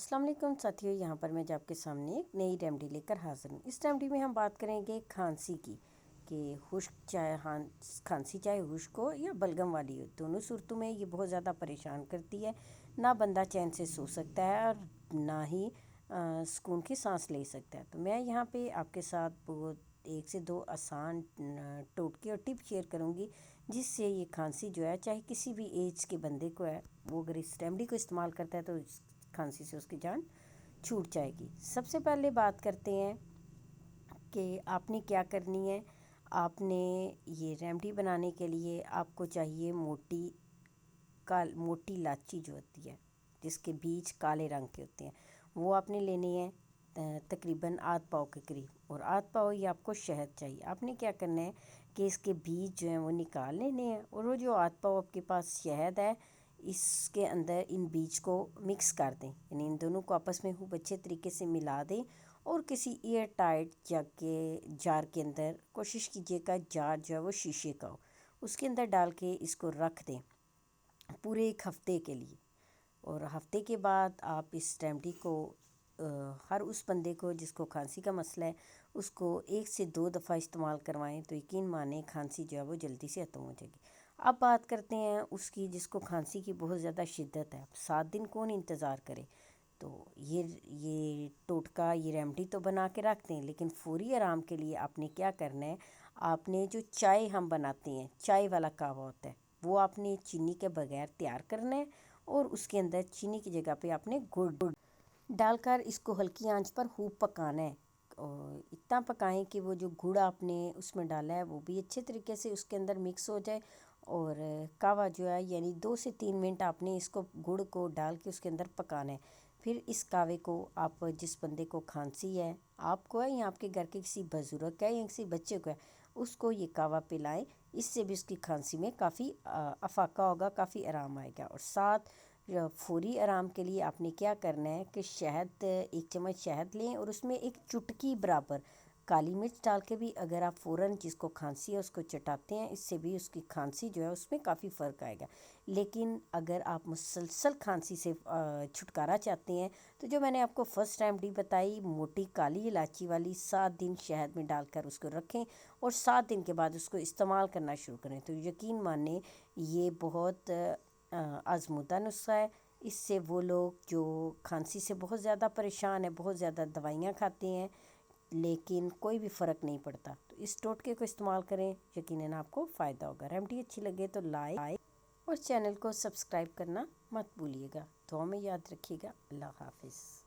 السلام علیکم ساتھیو، یہاں پر میں آپ کے سامنے ایک نئی ریمیڈی لے کر حاضر ہوں۔ اس ریمیڈی میں ہم بات کریں گے کھانسی کی، کہ خشک چاہے کھانسی چاہے خشک ہو یا بلغم والی ہو، دونوں صورتوں میں یہ بہت زیادہ پریشان کرتی ہے۔ نہ بندہ چین سے سو سکتا ہے اور نہ ہی سکون کی سانس لے سکتا ہے۔ تو میں یہاں پہ آپ کے ساتھ بہت 1 سے 2 آسان ٹوٹکے اور ٹپ شیئر کروں گی، جس سے یہ کھانسی جو ہے چاہے کسی بھی ایج کے بندے کو ہے، وہ اگر اس ریمیڈی کو استعمال کرتا ہے تو کھانسی سے اس کی جان چھوٹ جائے گی۔ سب سے پہلے بات کرتے ہیں کہ آپ نے کیا کرنی ہے۔ آپ نے یہ ریمیڈی بنانے کے لیے آپ کو چاہیے موٹی الائچی جو ہوتی ہے، جس کے بیج کالے رنگ کے ہوتے ہیں، وہ آپ نے لینی ہے تقریباً آدھ پاؤ کے قریب، اور آدھ پاؤ یہ آپ کو شہد چاہیے۔ آپ نے کیا کرنا ہے کہ اس کے بیج جو ہیں وہ نکال لینے ہیں، اور وہ جو آدھ پاؤ آپ کے پاس شہد ہے، اس کے اندر ان بیج کو مکس کر دیں، یعنی ان دونوں کو آپس میں خوب اچھے طریقے سے ملا دیں، اور کسی ایئر ٹائٹ جار کے اندر کوشش کیجیے گا جار جو ہے وہ شیشے کا ہو، اس کے اندر ڈال کے اس کو رکھ دیں پورے 1 ہفتے کے لیے۔ اور ہفتے کے بعد آپ اس ریمیڈی کو ہر اس بندے کو جس کو کھانسی کا مسئلہ ہے، اس کو 1 سے 2 دفعہ استعمال کروائیں تو یقین مانیں کھانسی جو ہے وہ جلدی سے ختم ہو جائے گی۔ اب بات کرتے ہیں اس کی جس کو کھانسی کی بہت زیادہ شدت ہے۔ 7 دن کون انتظار کرے؟ تو یہ ٹوٹکا، یہ ریمیڈی تو بنا کے رکھ دیں، لیکن فوری آرام کے لیے آپ نے کیا کرنا ہے، آپ نے جو چائے ہم بناتے ہیں، چائے والا کہوہ ہوتا ہے، وہ آپ نے چینی کے بغیر تیار کرنا ہے، اور اس کے اندر چینی کی جگہ پہ آپ نے گڑ ڈال کر اس کو ہلکی آنچ پر خوب پکانا ہے، اور اتنا پکائیں کہ وہ جو گڑ آپ نے اس میں ڈالا ہے وہ بھی اچھے طریقے سے اس کے اندر مکس ہو جائے، اور کہوہ جو ہے یعنی 2 سے 3 منٹ آپ نے اس کو گڑ کو ڈال کے اس کے اندر پکانا ہے۔ پھر اس کہوے کو آپ جس بندے کو کھانسی ہے، آپ کو ہے یا آپ کے گھر کے کسی بزرگ کا ہے یا کسی بچے کو ہے، اس کو یہ کہوہ پلائیں، اس سے بھی اس کی کھانسی میں کافی افاقہ ہوگا، کافی آرام آئے گا۔ اور ساتھ فوری آرام کے لیے آپ نے کیا کرنا ہے کہ 1 چمچ شہد لیں، اور اس میں 1 چٹکی برابر کالی مرچ ڈال کے بھی اگر آپ فوراً جس کو کھانسی ہے اس کو چٹاتے ہیں، اس سے بھی اس کی کھانسی جو ہے اس میں کافی فرق آئے گا۔ لیکن اگر آپ مسلسل کھانسی سے چھٹکارا چاہتے ہیں تو جو میں نے آپ کو فرسٹ ریمیڈی بتائی موٹی کالی الائچی والی، 7 دن شہد میں ڈال کر اس کو رکھیں، اور 7 دن کے بعد اس کو استعمال کرنا شروع کریں، تو یقین مانیں یہ بہت آزمودہ نسخہ ہے۔ اس سے وہ لوگ جو کھانسی سے بہت زیادہ پریشان ہیں، بہت زیادہ دوائیاں کھاتے ہیں، لیکن کوئی بھی فرق نہیں پڑتا، تو اس ٹوٹکے کو استعمال کریں، یقیناً آپ کو فائدہ ہوگا۔ ریمیڈی اچھی لگے تو لائک اور چینل کو سبسکرائب کرنا مت بھولیے گا۔ دعاؤں میں یاد رکھیے گا۔ اللہ حافظ۔